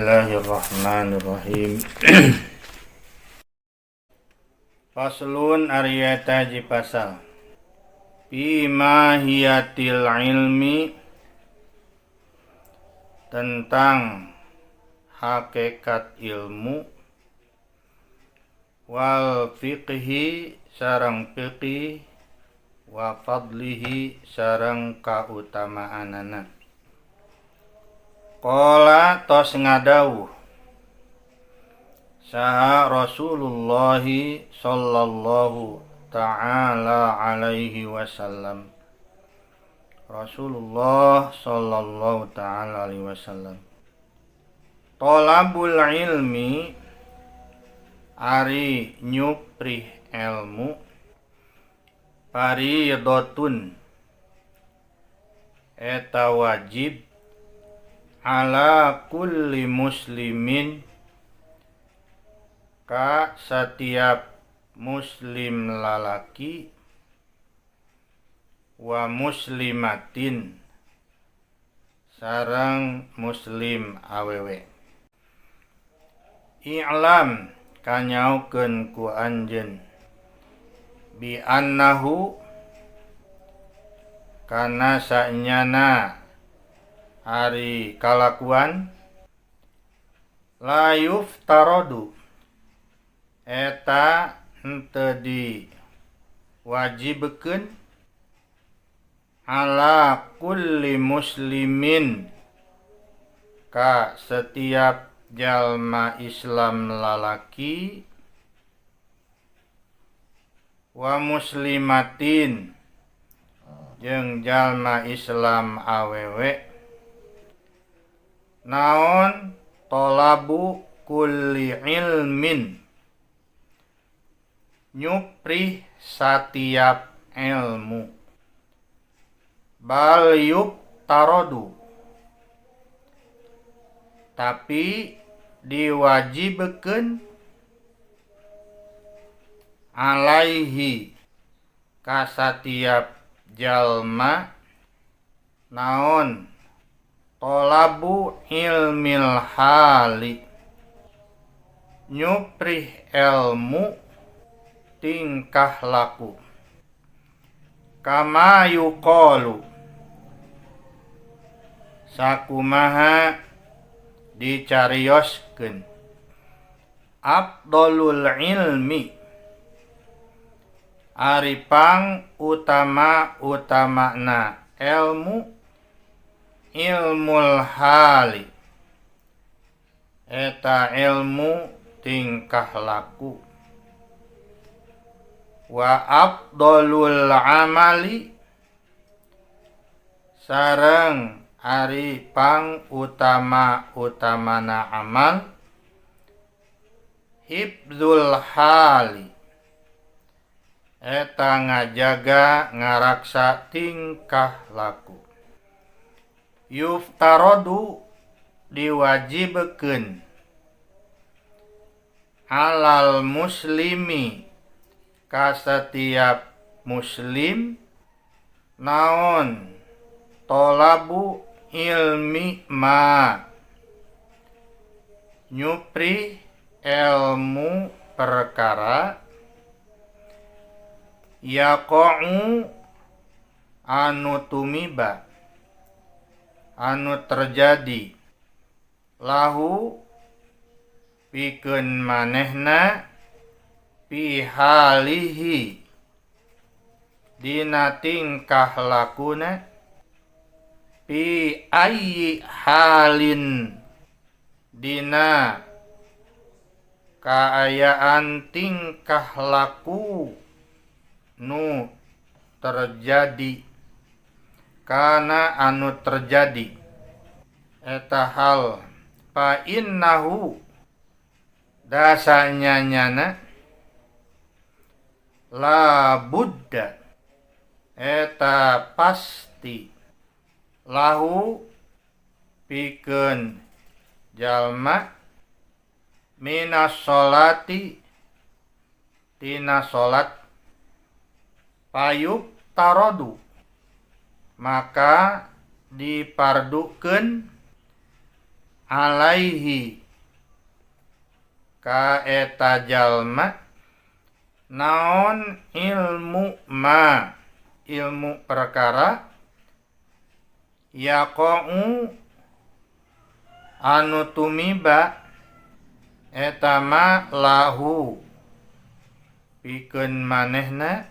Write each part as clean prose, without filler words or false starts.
Bismillahirrahmanirrahim. Faslun ariyata pasal fi mahiyatil ilmi, tentang hakikat ilmu, wal fiqhi sareng fiqih, wa fadlihi sareng kautamaanana. Qala tos ngadawuh saha Rasulullah sallallahu ta'ala alaihi wasallam. Rasulullah sallallahu ta'ala alaihi wasallam. Thalabul ilmi ari nyuprih ilmu, fariidatun eta wajib, ala kulli muslimin ka setiap muslim lalaki, wa muslimatin sareng muslim awewe. I'lam kanyaokeun ku anjeun, bi annahu kana saenyana ari kalakuan, la yuftaradu eta henteu diwajibkeun, ala kulli muslimin ka setiap jalma Islam lalaki, wa muslimatin jeung jalma Islam awewe. Naon tolabu kulli ilmin, nyuprih satiap ilmu, bal yuftaradu tapi diwajibkeun, alaihi ka satiap jalma, naon tolabu ilmil hali, nyuprih ilmu tingkah laku, kama yuqalu sakumaha dicarioskeun, afdalul ilmi ari pang utama-utamana ilmu, ilmul hali eta ilmu tingkah laku, wa afdalul amali sareng ari pang utama-utamana amal, hibzul hali eta ngajaga ngaraksa tingkah laku. Yuftaradu diwajibkeun, alal muslimi ka setiap muslim, naon tolabu ilmi ma, nyuprih ilmu perkara, yaqa'u anu tumiba anu terjadi, lahu pikeun manehna, fi halihi dina tingkah lakuna, fi ayyi halin dina kaayaan tingkah laku nu terjadi, kana anu terjadi eta hal, fa innahu dasanyana la budda eta pasti, lahu pikeun jalma, minas sholati tina salat, payuk tarodu maka dipardukeun, alaihi ka eta jalma naon ilmu perkara yaqa'u anu tumiba eta ma lahu pikeun manehna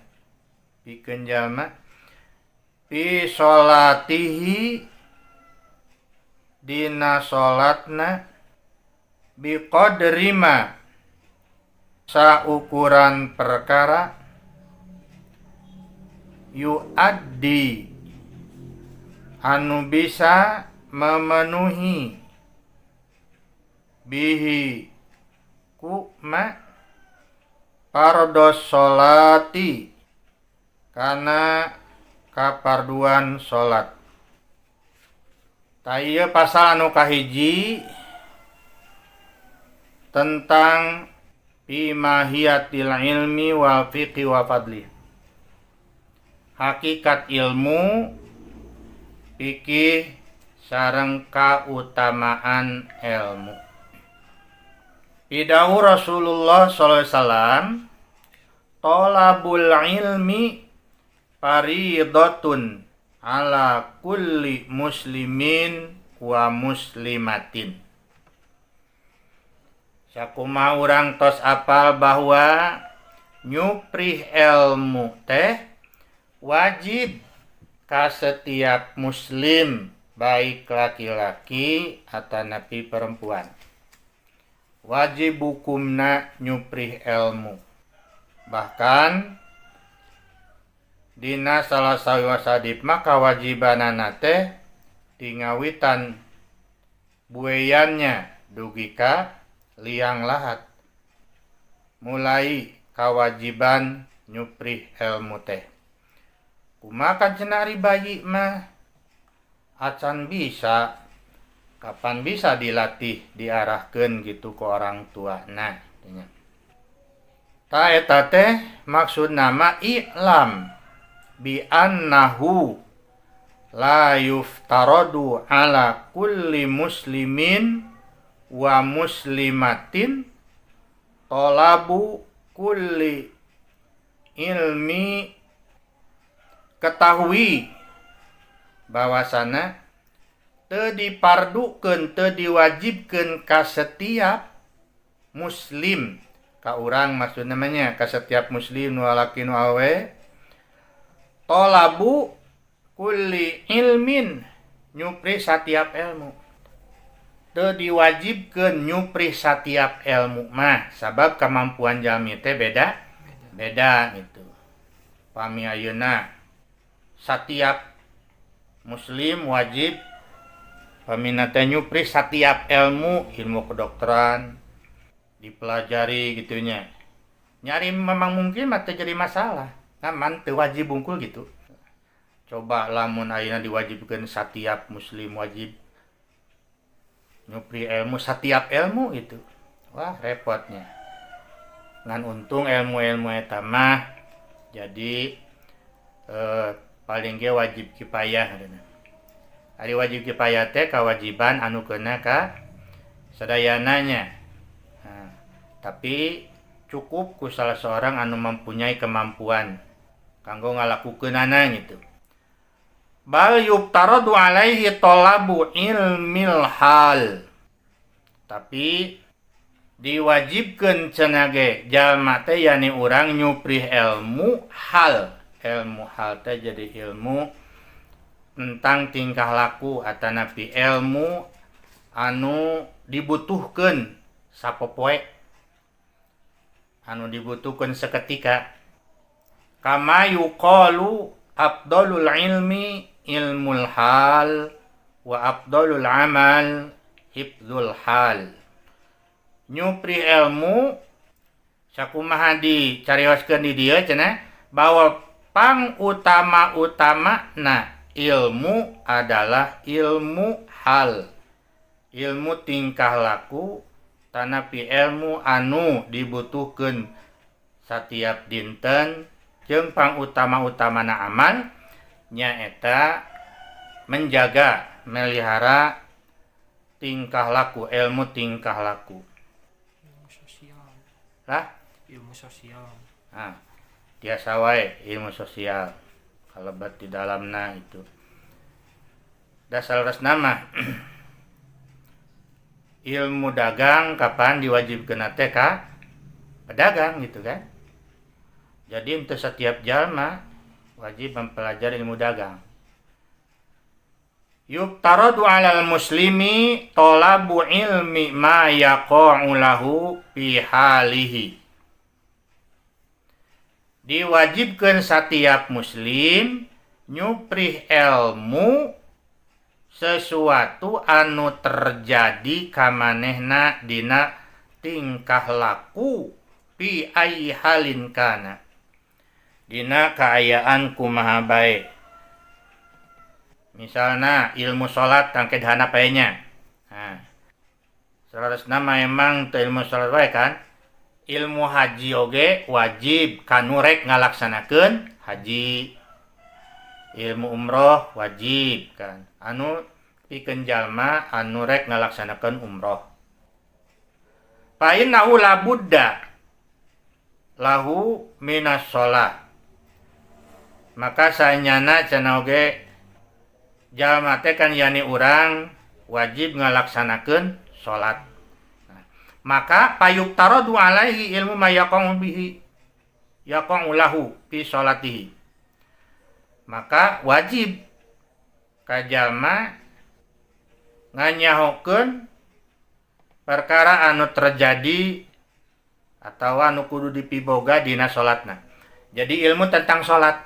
pikeun jalma fi sholatihi dina sholatna biqadri ma saukuran perkara yuaddi anu bisa memenuhi bihi ku ma fardhos sholati kana kaparduan sholat. Taieu pasal anu kahiji tentang fi mahiyatil ilmi wal fiqhi wa fadli. Hakikat ilmu, fikih sareng kautamaan ilmu. Idahu Rasulullah sallallahu alaihi wasallam, thalabul ilmi fariidatun ala kulli muslimin wa muslimatin. Sakumaha urang tos apal bahwa nyuprih ilmu teh wajib ka setiap muslim baik laki-laki atanapi perempuan. Wajib hukumna nyuprih ilmu. Bahkan dina salah sawadip maka wajibanana teh tingawitan bueyannya dugi ka liang lahat. Mulai kawajiban nyuprih ilmu teh. Kumaha cenah ari bayi mah acan bisa kapan bisa dilatih diarahkeun gitu ke orang tua. Nah, ta eta teh maksudna ma i'lam bi annahu la yuftaradu ala kulli muslimin wa muslimatin talabu kulli ilmi. Ketahui bahwasana teu dipardukeun teu diwajibkeun ka setiap muslim ka urang maksud namanya ka setiap muslim nu lalaki nu awe talabu kulli ilmin nyupri satiap ilmu teu diwajibkeun nyupri satiap ilmu mah sabab kemampuan jalmi teh beda gitu. Pami ayeuna satiap muslim wajib paminata nyupri satiap ilmu kedokteran dipelajari gitunya. Nyari memang mungkin mah teu jadi masalah. Naman teu wajib bungkul gitu. Coba lamun ayeuna diwajibkeun satiap muslim wajib nyupri ilmu satiap ilmu itu. Wah, repotnya. Ngan untung ilmu-ilmu eta mah jadi paling ge wajib kifayah. Ari wajib kifayah teh kewajiban anu keuna ka sadayananya. Nah, tapi cukup ku salah seorang anu mempunyai kemampuan kanggo ngalakukeunana gitu. Bal yuftaradu alaihi talabu ilmil hal. Tapi diwajibkeun cenah ge jalma teh yani urang nyuprih ilmu hal. Ilmu hal teh jadi ilmu tentang tingkah laku atanapi ilmu anu dibutuhkeun sapopoe anu dibutuhkeun seketika. Kama yuqalu afdalul ilmi ilmul hal wa afdalul amal hifdzul hal. Nyupri ilmu sakumaha dicarioskeun di dieu cenah bahwa utama-utamana ilmu adalah ilmu hal. Ilmu tingkah laku tanapi ilmu anu dibutuhkeun satiap dinten jeung pangutama-utamana amal nyaeta menjaga melihara tingkah laku, ilmu tingkah laku. Ilmu sosial. Lah, Ilmu sosial. nah, tiasa wae ilmu sosial. Kalebat di dalamna itu. Dasar nama ilmu dagang kapan diwajibkeun teh ka pedagang gitu kan. Jadi untuk setiap jalma wajib mempelajari ilmu dagang. Yuftaradu 'alal muslimi talabu ilmi ma yaqa'u lahu fi halihi. Diwajibkeun setiap muslim nyuprih ilmu sesuatu anu terjadi ka manehna dina tingkah laku fi ayyi halin kana. Dina kaayaan kumaha bae. Misalna ilmu salat tangke dahana paenya. Nah, salarasna memang teu ilmu salat wae kan. Ilmu haji oge wajib kanu rek ngalaksanakeun haji. Ilmu umroh wajib kan. Anu pikeun jalma anu rek ngalaksanakeun umroh. Fa innahu la budda lahu minas shalah. Maka saenyana cenah oge jalma teh kan yani urang wajib ngalaksanakeun salat. Nah, maka payuk taradu alaihi ilmu ma yaqa'u bihi yaqa'u lahu fi sholatihi. Maka wajib ka jalma nganyahokeun perkara anu terjadi atau anu kudu dipiboga dina salatna. Jadi ilmu tentang salat.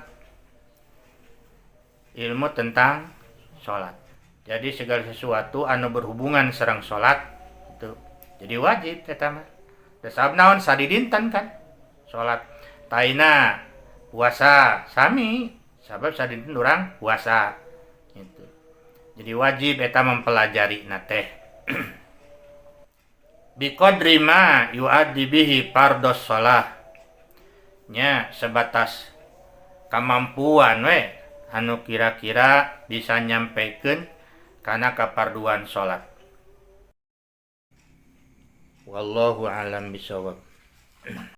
Ilmu tentang salat. Jadi segala sesuatu anu berhubungan sareng salat itu jadi wajib eta mah. Sabab naon sadidinten kan salat. Taina puasa sami sabab sadidinten urang puasa gitu. Jadi wajib eta mempelajari na teh. Biqadri ma yuaddi bihi fardhos shalah. Nya sebatas kemampuan we anu kira-kira bisa nyampekeun kana kaparduan salat. Wallahu a'lam bishawab.